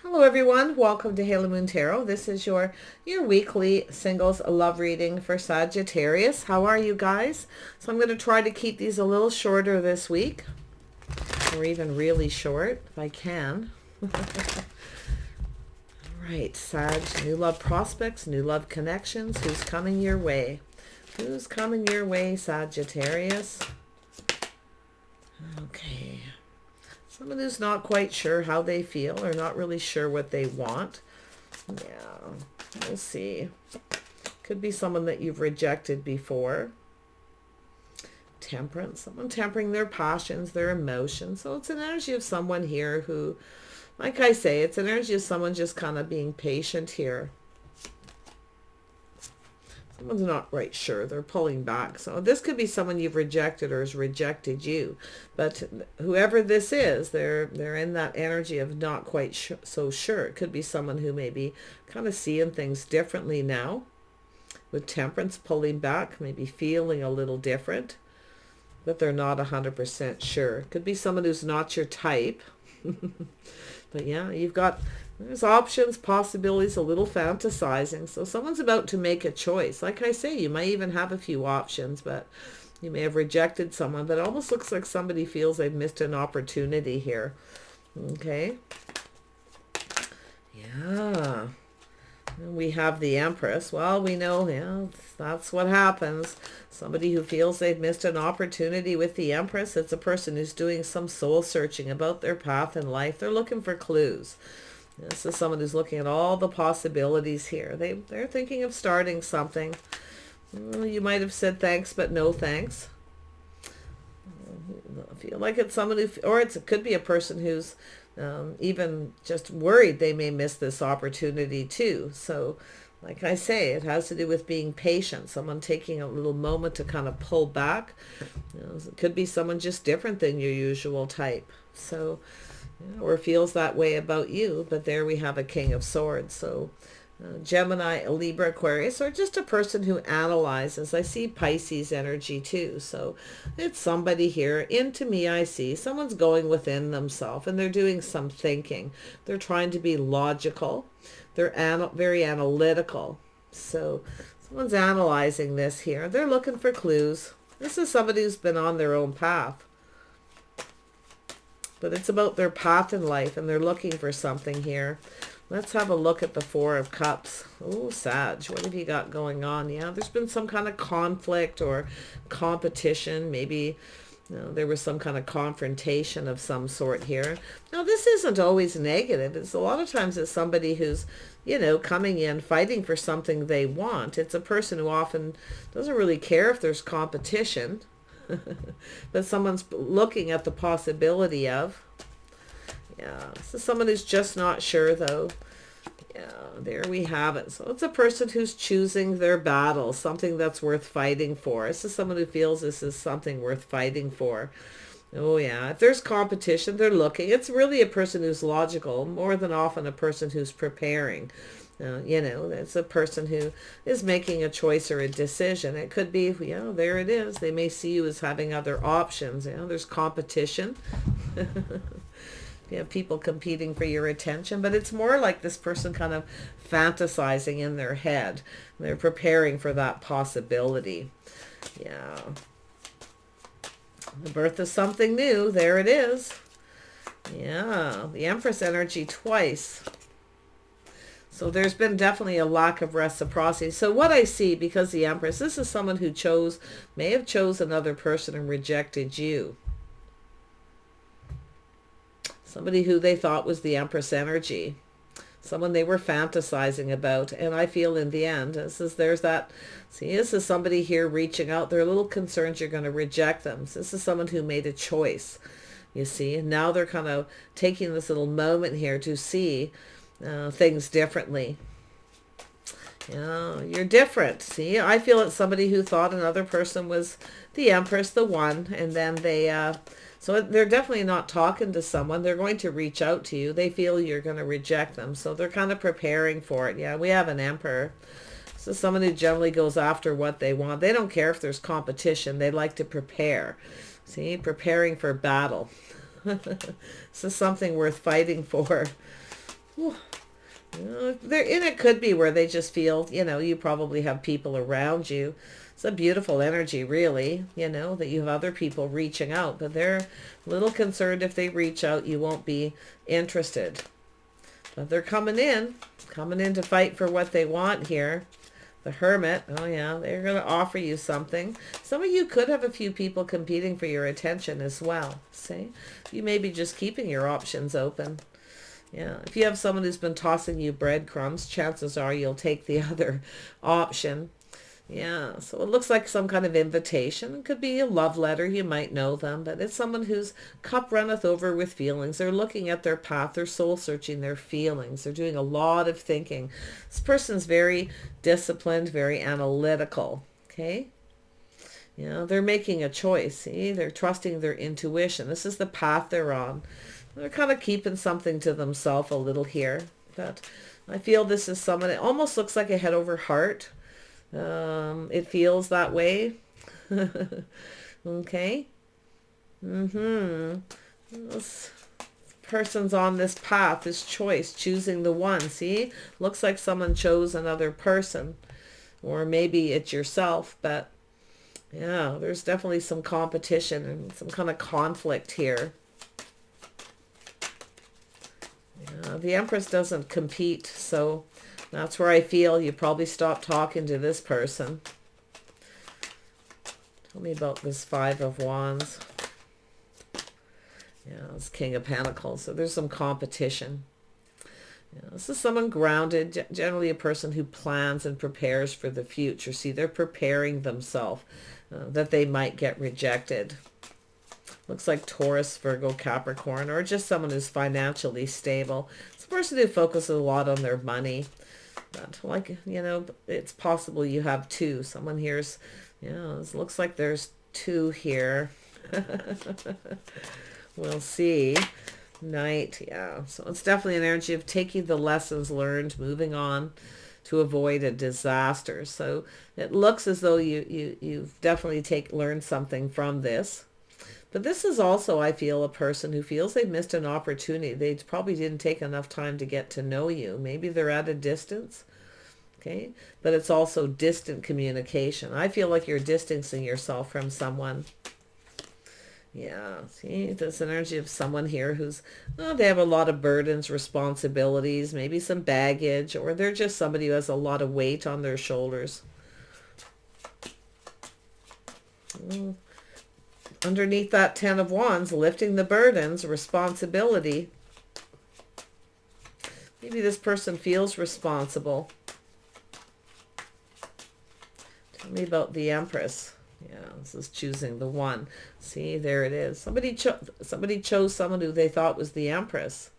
Hello everyone, welcome to Halo Moon Tarot. This is your weekly singles love reading for Sagittarius. How are you guys? So I'm going to try to keep these a little shorter this week, or even really short if I can. All right, Sag, new love prospects, new love connections. Who's coming your way? Who's coming your way, Sagittarius? Okay. Someone who's not quite sure how they feel or not really sure what they want. Yeah, we'll see. Could be someone that you've rejected before. Temperance, someone tempering their passions, their emotions. So it's an energy of someone here who, like I say, it's an energy of someone just kind of being patient here. Someone's not right sure. They're pulling back. So this could be someone you've rejected or has rejected you. But whoever this is, they're in that energy of not quite so sure. It could be someone who may be kind of seeing things differently now. With temperance, pulling back, maybe feeling a little different. But they're not 100% sure. Could be someone who's not your type. But yeah, there's options, possibilities, a little fantasizing. So someone's about to make a choice. Like I say, you might even have a few options, but you may have rejected someone. But it almost looks like somebody feels they've missed an opportunity here. Okay. Yeah. And we have the Empress. Well, we know, yeah, that's what happens. Somebody who feels they've missed an opportunity with the Empress. It's a person who's doing some soul searching about their path in life. They're looking for clues. This is someone who's looking at all the possibilities here. They're thinking of starting something. You might have said thanks, but no thanks. I feel like it's someone who, or it could be a person who's even just worried they may miss this opportunity too. So like I say, it has to do with being patient. Someone taking a little moment to kind of pull back. It could be someone just different than your usual type. So, or feels that way about you. But there we have a King of Swords. So Gemini, Libra, Aquarius, or just a person who analyzes. I see Pisces energy too. So it's somebody here. Into me, I see someone's going within themselves and they're doing some thinking. They're trying to be logical. They're very analytical. So someone's analyzing this here. They're looking for clues. This is somebody who's been on their own path. But it's about their path in life and they're looking for something here. Let's have a look at the Four of Cups. Oh, Sag, what have you got going on? Yeah, there's been some kind of conflict or competition. Maybe there was some kind of confrontation of some sort here. Now, this isn't always negative. It's a lot of times it's somebody who's, coming in, fighting for something they want. It's a person who often doesn't really care if there's competition. But someone's looking at the possibility of. Yeah, so someone who's just not sure though. Yeah, there we have it. So it's a person who's choosing their battle, something that's worth fighting for. This is someone who feels this is something worth fighting for. Oh yeah, if there's competition, they're looking. It's really a person who's logical, more than often a person who's preparing. It's a person who is making a choice or a decision. It could be, there it is. They may see you as having other options. There's competition. People competing for your attention, but it's more like this person kind of fantasizing in their head. They're preparing for that possibility. Yeah. The birth of something new. There it is. Yeah. The Empress energy twice. So there's been definitely a lack of reciprocity. So what I see, because the Empress, this is someone who may have chose another person and rejected you. Somebody who they thought was the Empress energy. Someone they were fantasizing about. And I feel in the end, this is somebody here reaching out. They're a little concerned you're going to reject them. So this is someone who made a choice, you see. And now they're kind of taking this little moment here to see things differently. You're different. See, I feel it's somebody who thought another person was the Empress, the one. And then so they're definitely not talking to someone. They're going to reach out to you. They feel you're going to reject them. So they're kind of preparing for it. Yeah, we have an Emperor. So someone who generally goes after what they want. They don't care if there's competition. They like to prepare. See, preparing for battle. This is something worth fighting for. Whew. And it could be where they just feel, you probably have people around you. It's a beautiful energy, really, that you have other people reaching out, but they're a little concerned if they reach out, you won't be interested. But they're coming in to fight for what they want here. The Hermit, oh yeah, they're going to offer you something. Some of you could have a few people competing for your attention as well. See? You may be just keeping your options open. Yeah, if you have someone who's been tossing you breadcrumbs, chances are you'll take the other option. Yeah, so it looks like some kind of invitation. It could be a love letter. You might know them, but it's someone whose cup runneth over with feelings. They're looking at their path. They're soul searching their feelings. They're doing a lot of thinking. This person's very disciplined, very analytical. Okay? They're making a choice. See, they're trusting their intuition. This is the path they're on. They're kind of keeping something to themselves a little here. But I feel this is someone, it almost looks like a head over heart. It feels that way. Okay. This person's on this path, this choice, choosing the one. See? Looks like someone chose another person. Or maybe it's yourself, but yeah, there's definitely some competition and some kind of conflict here. The Empress doesn't compete, so that's where I feel you probably stop talking to this person. Tell me about this Five of Wands. Yeah, it's King of Pentacles, so there's some competition. This is someone grounded, generally a person who plans and prepares for the future. See, they're preparing themselves that they might get rejected. Looks like Taurus, Virgo, Capricorn, or just someone who's financially stable. It's a person who focuses a lot on their money. But it's possible you have two. Someone here's, it looks like there's two here. We'll see. Knight, yeah. So it's definitely an energy of taking the lessons learned, moving on to avoid a disaster. So it looks as though you've definitely learned something from this. But this is also, I feel, a person who feels they've missed an opportunity. They probably didn't take enough time to get to know you. Maybe they're at a distance. Okay. But it's also distant communication. I feel like you're distancing yourself from someone. Yeah. See, this energy of someone here who's, they have a lot of burdens, responsibilities, maybe some baggage, or they're just somebody who has a lot of weight on their shoulders. Underneath that Ten of Wands, lifting the burdens, responsibility. Maybe this person feels responsible. Tell me about the Empress. Yeah, this is choosing the one. See, there it is. Somebody chose someone who they thought was the Empress.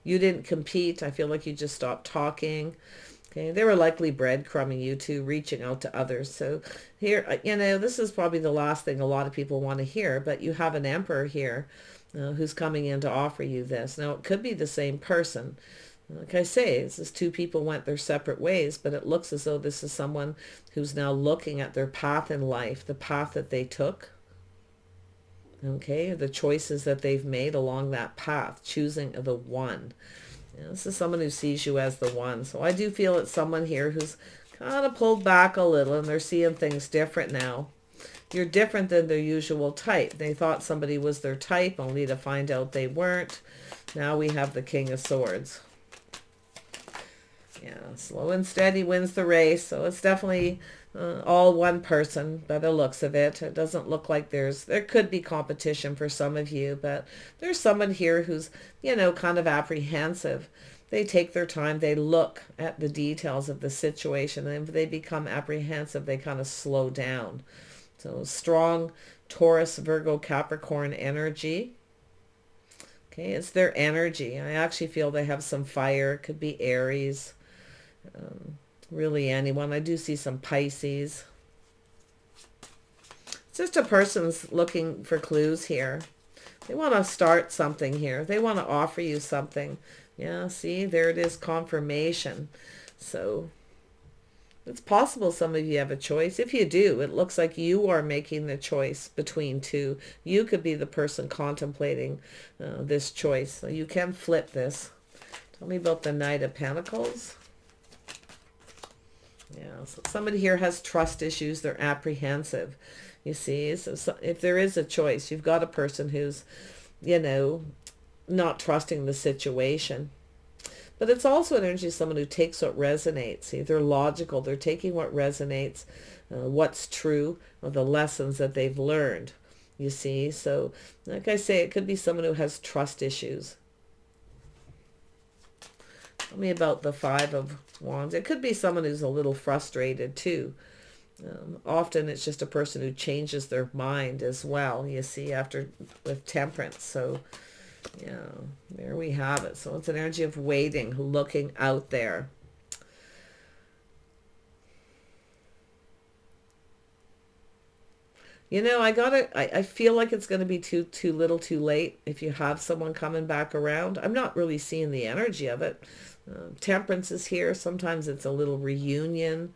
You didn't compete. I feel like you just stopped talking. Okay, they were likely breadcrumbing you to reaching out to others. So here, this is probably the last thing a lot of people want to hear, but you have an Emperor here who's coming in to offer you this. Now, it could be the same person. Like I say, this is two people went their separate ways, but it looks as though this is someone who's now looking at their path in life, the path that they took. Okay, the choices that they've made along that path, choosing the one. This is someone who sees you as the one. So I do feel it's someone here who's kind of pulled back a little and they're seeing things different now. You're different than their usual type. They thought somebody was their type, only to find out they weren't. Now we have the King of Swords. Yeah, slow and steady wins the race. So it's definitely all one person by the looks of it. It doesn't look like there could be competition for some of you, but there's someone here who's, kind of apprehensive. They take their time. They look at the details of the situation, and if they become apprehensive, they kind of slow down. So strong Taurus, Virgo, Capricorn energy. Okay, it's their energy. I actually feel they have some fire. It could be Aries. Really anyone. I do see some Pisces. It's just a person's looking for clues here. They want to start something here. They want to offer you something. Yeah, see, there it is, confirmation. So it's possible some of you have a choice. If you do, it looks like you are making the choice between two. You could be the person contemplating this choice. So you can flip this. Tell me about the Knight of Pentacles. Yeah, so somebody here has trust issues. They're apprehensive. You see, so if there is a choice, you've got a person who's, you know, not trusting the situation. But it's also an energy of someone who takes what resonates. See, they're logical. They're taking what resonates, what's true, or the lessons that they've learned. You see, so like I say, it could be someone who has trust issues. Tell me about the Five of Wands. It could be someone who's a little frustrated too. Often it's just a person who changes their mind as well, you see, after with Temperance. So yeah, there we have it. So it's an energy of waiting, looking out there. You know, I feel like it's going to be too little too late if you have someone coming back around. I'm not really seeing the energy of it. Temperance is here. Sometimes it's a little reunion.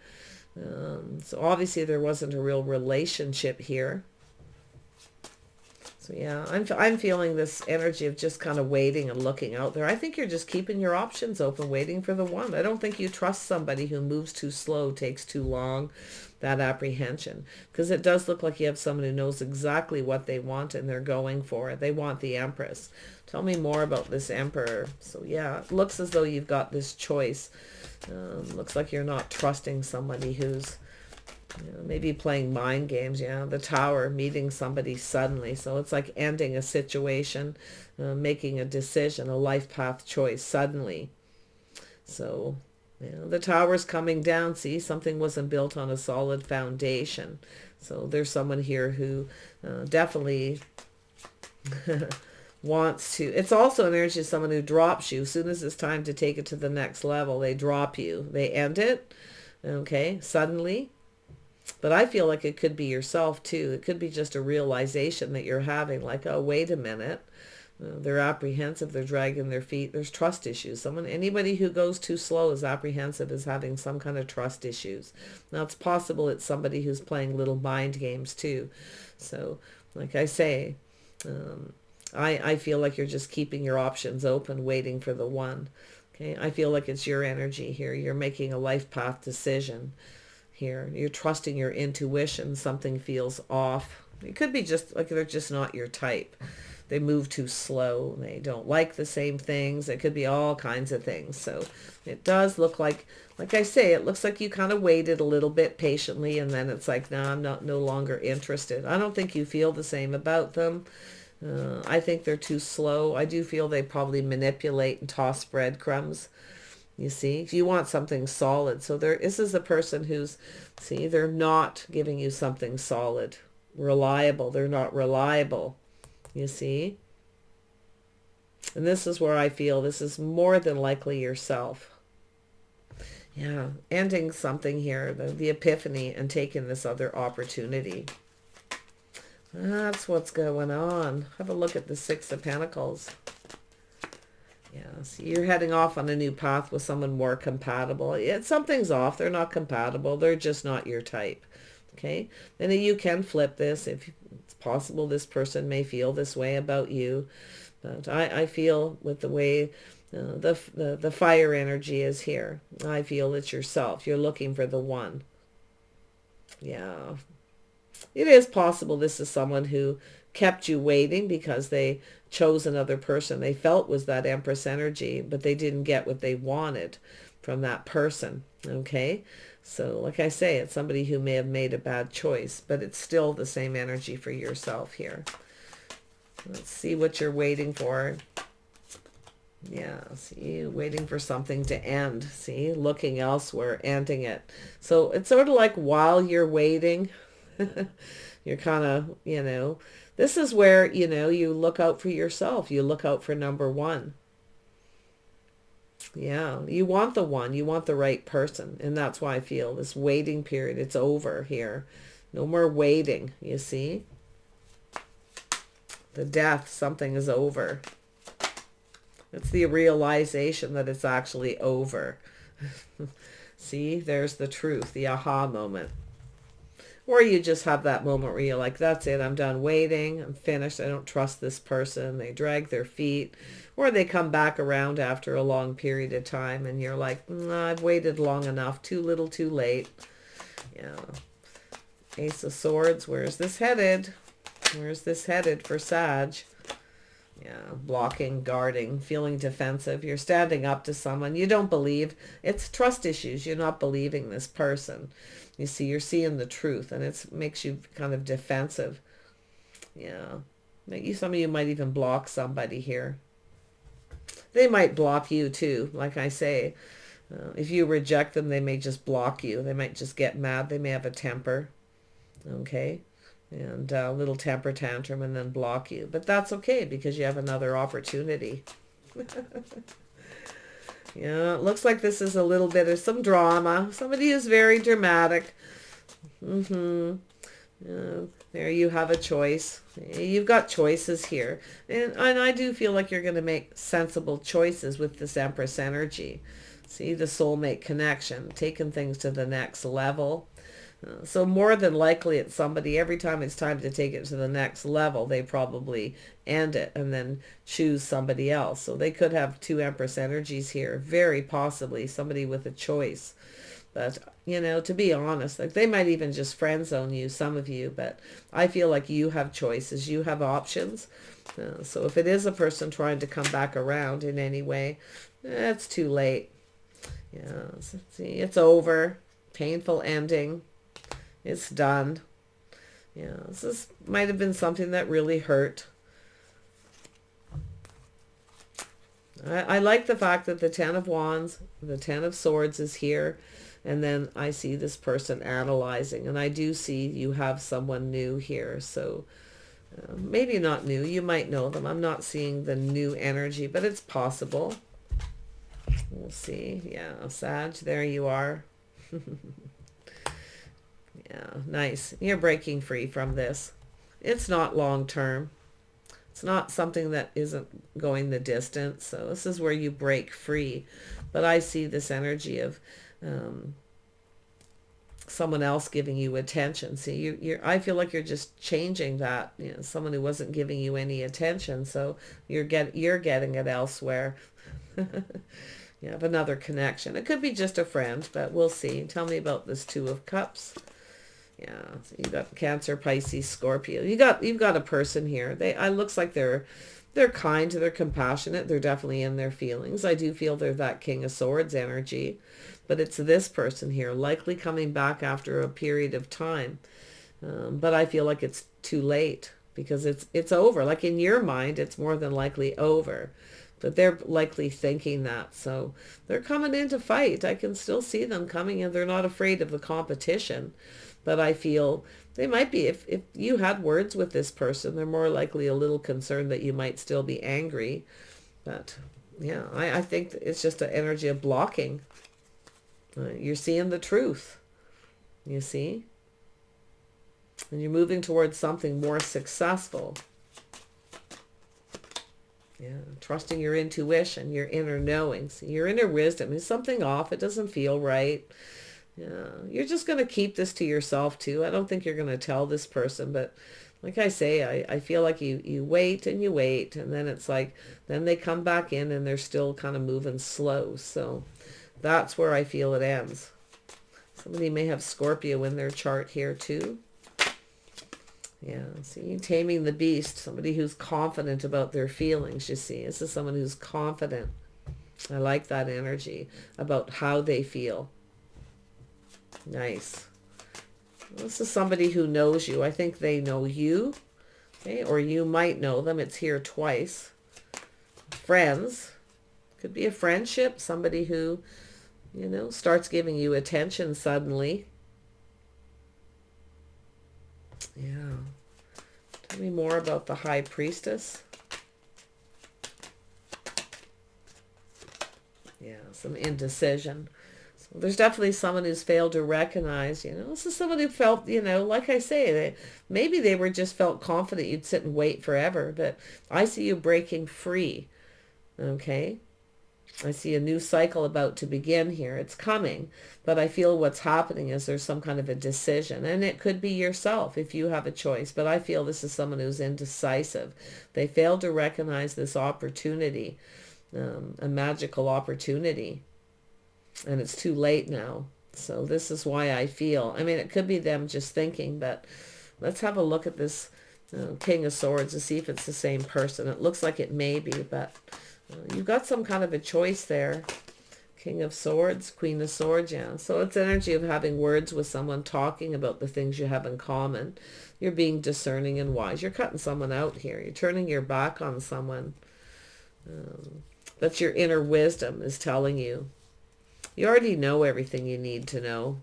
So obviously there wasn't a real relationship here. So yeah, I'm feeling this energy of just kind of waiting and looking out there. I think you're just keeping your options open, waiting for the one. I don't think you trust somebody who moves too slow, takes too long, that apprehension. Because it does look like you have someone who knows exactly what they want and they're going for it. They want the Empress. Tell me more about this Emperor. So yeah, it looks as though you've got this choice. Looks like you're not trusting somebody who's, you know, maybe playing mind games. Yeah, the Tower, meeting somebody suddenly. So it's like ending a situation, making a decision, a life path choice suddenly. So, you know, the Tower's coming down. See, something wasn't built on a solid foundation. So there's someone here who definitely wants to. It's also an energy of someone who drops you. As soon as it's time to take it to the next level, they drop you. They end it, okay, suddenly. But I feel like it could be yourself too. It could be just a realization that you're having, like, oh, wait a minute. They're apprehensive. They're dragging their feet. There's trust issues. Anybody who goes too slow is apprehensive, is having some kind of trust issues. Now, it's possible it's somebody who's playing little mind games too. So, like I say, I feel like you're just keeping your options open, waiting for the one. Okay, I feel like it's your energy here. You're making a life path decision here. You're trusting your intuition. Something feels off. It could be just like they're just not your type. They move too slow. They don't like the same things. It could be all kinds of things. So it does look like I say, it looks like you kind of waited a little bit patiently, and then it's like, no, I'm no longer interested. I don't think you feel the same about them. I think they're too slow. I do feel they probably manipulate and toss breadcrumbs. You see, you want something solid. So this is a person who's, see, they're not giving you something solid, reliable. They're not reliable. You see? And this is where I feel this is more than likely yourself. Yeah, ending something here, the epiphany, and taking this other opportunity. That's what's going on. Have a look at the Six of Pentacles. Yeah, so you're heading off on a new path with someone more compatible. Something's off. They're not compatible. They're just not your type. Okay? And you can flip this. If it's possible, this person may feel this way about you. But I feel with the way the fire energy is here, I feel it's yourself. You're looking for the one. Yeah. It is possible this is someone who kept you waiting because they chose another person they felt was that Empress energy, but they didn't get what they wanted from that person. Okay? So like I say, it's somebody who may have made a bad choice, but it's still the same energy for yourself here. Let's see what you're waiting for. Yeah, see, waiting for something to end. See, looking elsewhere, ending it. So it's sort of like while you're waiting, you're kind of, you know, this is where, you know, you look out for yourself. You look out for number one. Yeah, you want the one. You want the right person. And that's why I feel this waiting period, it's over here. No more waiting, you see? The death, something is over. It's the realization that it's actually over. See, there's the truth, the aha moment. Or you just have that moment where you're like, that's it, I'm done waiting, I'm finished, I don't trust this person. They drag their feet, or they come back around after a long period of time and you're like, I've waited long enough, too little too late. Yeah. Ace of Swords, where's this headed? Where's this headed for Sag? Yeah, blocking, guarding, feeling defensive. You're standing up to someone. You don't believe. It's trust issues. You're not believing this person. You see, you're seeing the truth, and it makes you kind of defensive. Yeah. Some of you might even block somebody here. They might block you too, like I say. If you reject them, they may just block you. They might just get mad. They may have a temper. Okay? And a little temper tantrum and then block you. But that's okay because you have another opportunity. Yeah, it looks like this is a little bit of some drama. Somebody is very dramatic. There you have a choice. You've got choices here. And I do feel like you're going to make sensible choices with this Empress energy. See, the soulmate connection, taking things to the next level. So more than likely it's somebody, every time it's time to take it to the next level, they probably end it and then choose somebody else. So they could have two Empress energies here, very possibly somebody with a choice. But, to be honest, like they might even just friend zone you, some of you, but I feel like you have choices, you have options. So if it is a person trying to come back around in any way, it's too late. Yeah, see, it's over. Painful ending. It's done. Yeah, this might have been something that really hurt. I like the fact that the Ten of Wands, the Ten of Swords is here. And then I see this person analyzing. And I do see you have someone new here. So maybe not new. You might know them. I'm not seeing the new energy, but it's possible. We'll see. Yeah, Sag, there you are. Yeah, nice. You're breaking free from this. It's not long term. It's not something that isn't going the distance. So this is where you break free. But I see this energy of someone else giving you attention. See, I feel like you're just changing that. Someone who wasn't giving you any attention. So you're getting it elsewhere. You have another connection. It could be just a friend, but we'll see. Tell me about this Two of Cups. Yeah, so you got Cancer, Pisces, Scorpio. You've got a person here. I looks like they're kind, they're compassionate, they're definitely in their feelings. I do feel they're that King of Swords energy, but it's this person here, likely coming back after a period of time. But I feel like it's too late because it's over. Like in your mind, it's more than likely over. But they're likely thinking that. So they're coming in to fight. I can still see them coming in. They're not afraid of the competition. But I feel they might be. If you had words with this person, they're more likely a little concerned that you might still be angry. But yeah, I think it's just an energy of blocking. You're seeing the truth. You see? And you're moving towards something more successful. Yeah, trusting your intuition, your inner knowing. See, your inner wisdom. Is something off? It doesn't feel right. Yeah, you're just going to keep this to yourself too. I don't think you're going to tell this person, but like I say, I feel like you wait and you wait, and then it's like, then they come back in and they're still kind of moving slow. So that's where I feel it ends. Somebody may have Scorpio in their chart here too. Yeah, see, taming the beast, somebody who's confident about their feelings, you see. This is someone who's confident. I like that energy about how they feel. Nice. This is somebody who knows you. I think they know you. Okay, or you might know them. It's here twice. Friends. Could be a friendship. Somebody who, starts giving you attention suddenly. Yeah. Tell me more about the High Priestess. Yeah, some indecision. There's definitely someone who's failed to recognize, this is someone who felt, like I say, maybe they were just felt confident you'd sit and wait forever, but I see you breaking free, okay? I see a new cycle about to begin here. It's coming, but I feel what's happening is there's some kind of a decision, and it could be yourself if you have a choice, but I feel this is someone who's indecisive. They failed to recognize this opportunity, a magical opportunity, and it's too late now. So this is why I feel, I mean, it could be them just thinking, but let's have a look at this King of Swords to see if it's the same person. It looks like it may be, but you've got some kind of a choice there. King of Swords, Queen of Swords, yeah. So it's energy of having words with someone, talking about the things you have in common. You're being discerning and wise. You're cutting someone out here. You're turning your back on someone. That's your inner wisdom is telling you. You already know everything you need to know.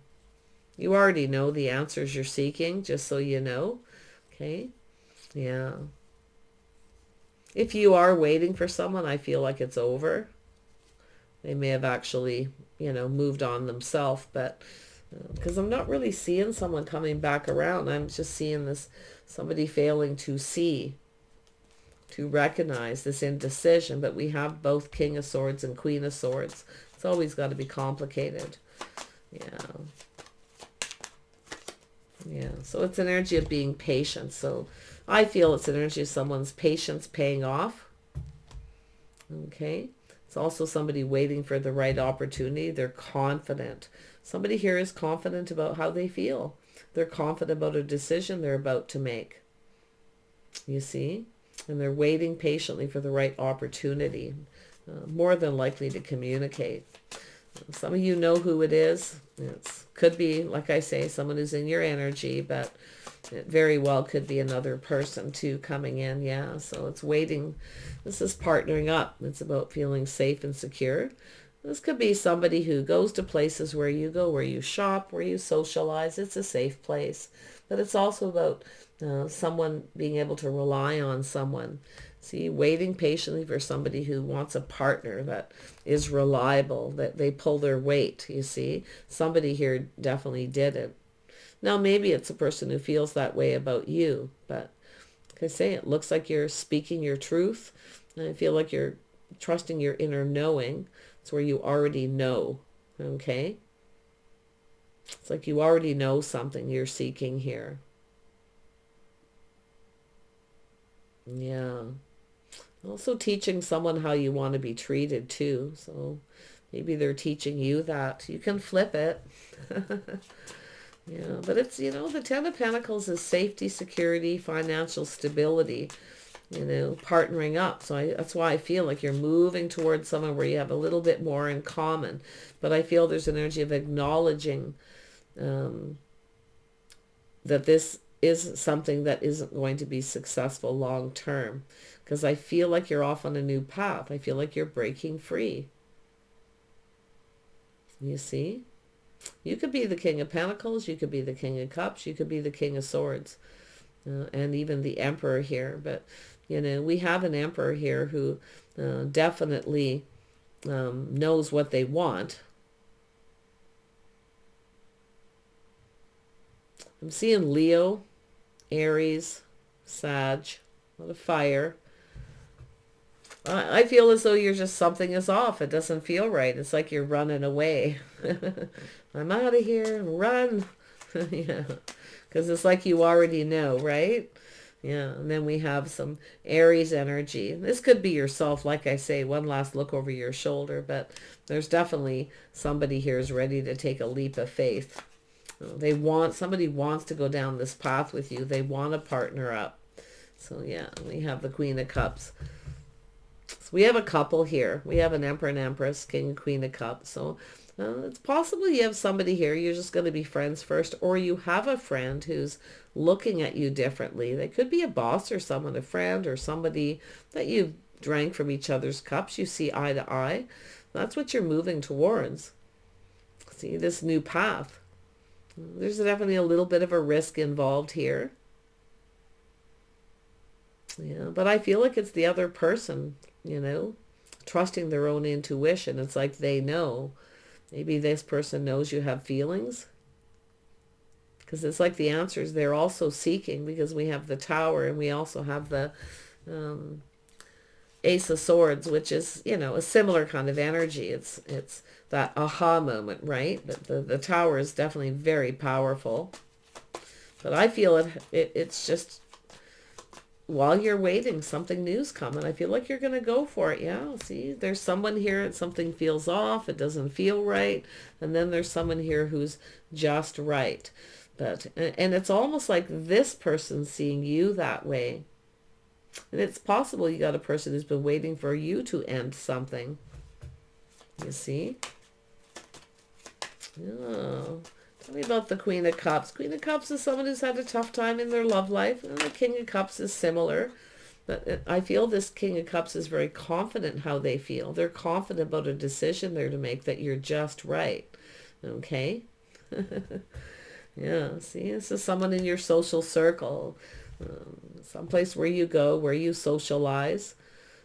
You already know the answers you're seeking, just so you know. Okay? Yeah. If you are waiting for someone, I feel like it's over. They may have actually, moved on themselves, but because I'm not really seeing someone coming back around. I'm just seeing this, somebody failing to see, to recognize this indecision. But we have both King of Swords and Queen of Swords. It's always got to be complicated. Yeah. Yeah, so it's an energy of being patient. So I feel it's an energy of someone's patience paying off. Okay. It's also somebody waiting for the right opportunity. They're confident. Somebody here is confident about how they feel. They're confident about a decision they're about to make. You see? And they're waiting patiently for the right opportunity. More than likely to communicate. Some of you know who it is. It could be, like I say, someone who's in your energy, but it very well could be another person too coming in. Yeah, so it's waiting. This is partnering up. It's about feeling safe and secure. This could be somebody who goes to places where you go, where you shop, where you socialize. It's a safe place. But it's also about someone being able to rely on someone. See, waiting patiently for somebody who wants a partner that is reliable, that they pull their weight, you see. Somebody here definitely did it. Now, maybe it's a person who feels that way about you, but like I say, it looks like you're speaking your truth. And I feel like you're trusting your inner knowing. It's where you already know, okay? It's like you already know something you're seeking here. Yeah. Also teaching someone how you want to be treated too. So maybe they're teaching you that. You can flip it. Yeah, but it's, the Ten of Pentacles is safety, security, financial stability, partnering up. So that's why I feel like you're moving towards someone where you have a little bit more in common. But I feel there's an energy of acknowledging that this is something that isn't going to be successful long term. Because I feel like you're off on a new path. I feel like you're breaking free. You see? You could be the King of Pentacles. You could be the King of Cups. You could be the King of Swords. And even the Emperor here. But, we have an Emperor here who definitely knows what they want. I'm seeing Leo, Aries, Sag, a lot of fire. I feel as though you're just, something is off. It doesn't feel right. It's like you're running away. I'm out of here. Run. Yeah. Because it's like you already know, right? Yeah. And then we have some Aries energy. This could be yourself, like I say, one last look over your shoulder. But there's definitely somebody here is ready to take a leap of faith. Somebody wants to go down this path with you. They want to partner up. So yeah, we have the Queen of Cups. So we have a couple here. We have an Emperor and Empress, King and Queen of Cups. So it's possible you have somebody here. You're just going to be friends first. Or you have a friend who's looking at you differently. They could be a boss or someone, a friend or somebody that you drank from each other's cups. You see eye to eye. That's what you're moving towards. See, this new path. There's definitely a little bit of a risk involved here. Yeah, but I feel like it's the other person, trusting their own intuition. It's like they know. Maybe this person knows you have feelings. Because it's like the answers they're also seeking, because we have the Tower and we also have the Ace of Swords, which is, you know, a similar kind of energy. It's that aha moment, right? But the Tower is definitely very powerful. But I feel it's just, while you're waiting, something new's coming. I feel like you're going to go for it. Yeah, see, there's someone here, and something feels off, it doesn't feel right. And then there's someone here who's just right. But, and it's almost like this person's seeing you that way. And it's possible you got a person who's been waiting for you to end something. You see? Oh. Tell me about the Queen of Cups. Queen of Cups is someone who's had a tough time in their love life. And the King of Cups is similar. But I feel this King of Cups is very confident in how they feel. They're confident about a decision they're to make, that you're just right. Okay? Yeah, see? This is someone in your social circle. Someplace where you go, where you socialize.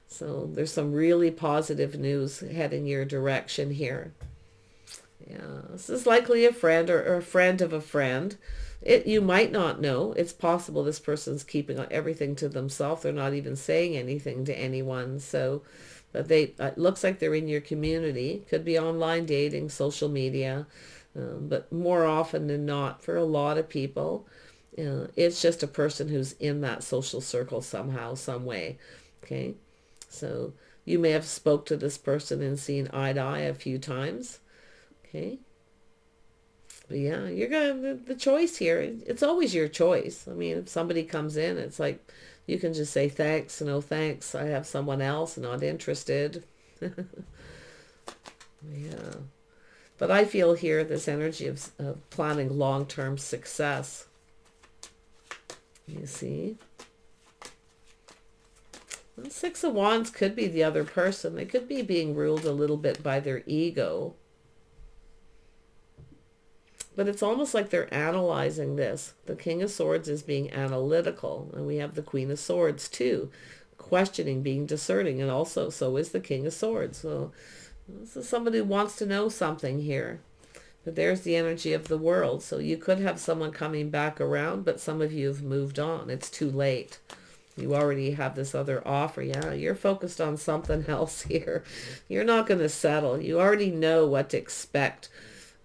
So there's some really positive news heading your direction here. Yeah, this is likely a friend or a friend of a friend. You might not know. It's possible this person's keeping everything to themselves. They're not even saying anything to anyone. So, but it looks like they're in your community. Could be online dating, social media, but more often than not, for a lot of people, it's just a person who's in that social circle somehow, some way. Okay, so you may have spoke to this person and seen eye to eye a few times. Okay. But yeah, you're gonna, the choice here, it's always your choice. I mean, if somebody comes in, it's like, you can just say thanks, no thanks, I have someone else, not interested. Yeah. But I feel here this energy of planning long-term success. You see? And Six of Wands could be the other person. They could be being ruled a little bit by their ego. But it's almost like they're analyzing this. The King of Swords is being analytical. And we have the Queen of Swords too. Questioning, being discerning. And also, so is the King of Swords. So this is somebody who wants to know something here. But there's the energy of the world. So you could have someone coming back around, but some of you have moved on. It's too late. You already have this other offer. Yeah, you're focused on something else here. You're not going to settle. You already know what to expect.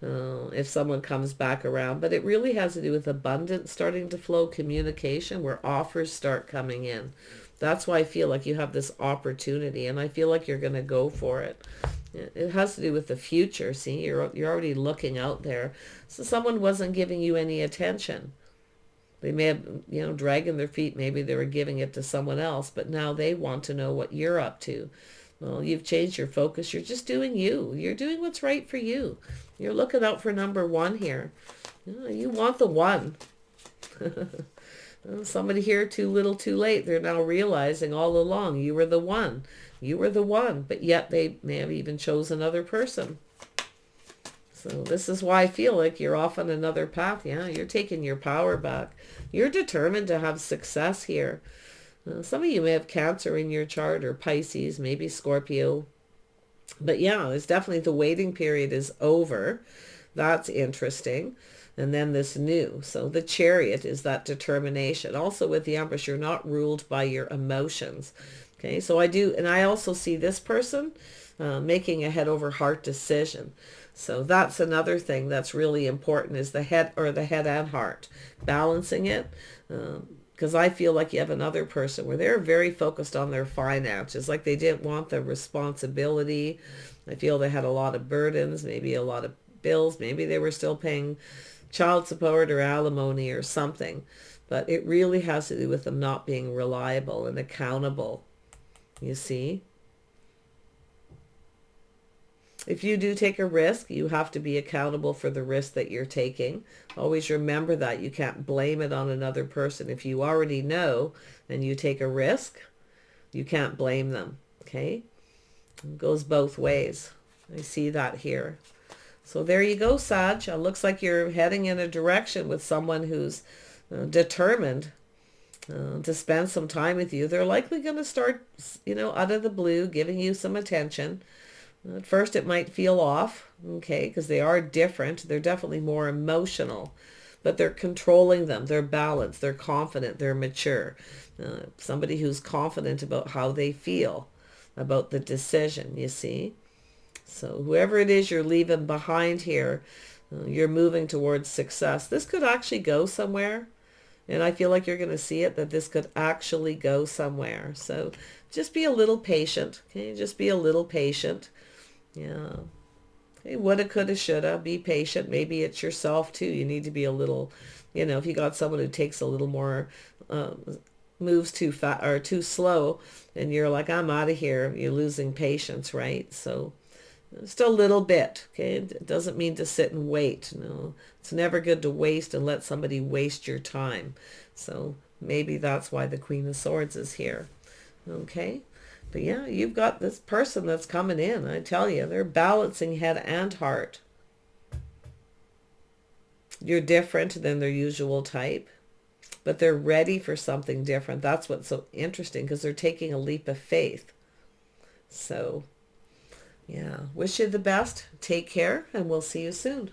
If someone comes back around, but it really has to do with abundance starting to flow, communication, where offers start coming in. That's why I feel like you have this opportunity, and I feel like you're going to go for it. It has to do with the future. See, you're already looking out there. So someone wasn't giving you any attention. They may have, you know, dragging their feet. Maybe they were giving it to someone else, but now they want to know what you're up to. Well, you've changed your focus. You're just doing you. You're doing what's right for you. You're looking out for number one here. You want the one. Somebody here, too little, too late. They're now realizing all along you were the one. You were the one. But yet they may have even chosen another person. So this is why I feel like you're off on another path. Yeah, you're taking your power back. You're determined to have success here. Some of you may have Cancer in your chart, or Pisces, maybe Scorpio. But yeah, there's definitely, the waiting period is over. That's interesting. And then this new. So the Chariot is that determination. Also with the Empress, you're not ruled by your emotions. Okay, so I also see this person making a head over heart decision. So that's another thing that's really important, is the head, or the head and heart, balancing it. Because I feel like you have another person where they're very focused on their finances, like they didn't want the responsibility. I feel they had a lot of burdens, maybe a lot of bills, maybe they were still paying child support or alimony or something. But it really has to do with them not being reliable and accountable, you see. If you do take a risk, you have to be accountable for the risk that you're taking. Always remember that. You can't blame it on another person. If you already know and you take a risk, you can't blame them. Okay? It goes both ways. I see that here. So there you go, Sag. It looks like you're heading in a direction with someone who's determined to spend some time with you. They're likely going to start, out of the blue, giving you some attention. At first it might feel off, okay, because they are different. They're definitely more emotional, but they're controlling them. They're balanced. They're confident. They're mature. Somebody who's confident about how they feel. about the decision, you see. So whoever it is you're leaving behind here, you're moving towards success. This could actually go somewhere. And I feel like you're going to see it, that this could actually go somewhere. So just be a little patient. Okay, just be a little patient. Yeah. Okay, woulda, coulda, shoulda. Be patient. Maybe it's yourself too. You need to be a little, you know, if you got someone who takes a little more, moves too fast or too slow, and you're like, I'm out of here. You're losing patience, right? So just a little bit, okay? It doesn't mean to sit and wait. No, it's never good to waste and let somebody waste your time. So maybe that's why the Queen of Swords is here, okay? But yeah, you've got this person that's coming in. I tell you, they're balancing head and heart. You're different than their usual type, but they're ready for something different. That's what's so interesting, because they're taking a leap of faith. So yeah, wish you the best. Take care, and we'll see you soon.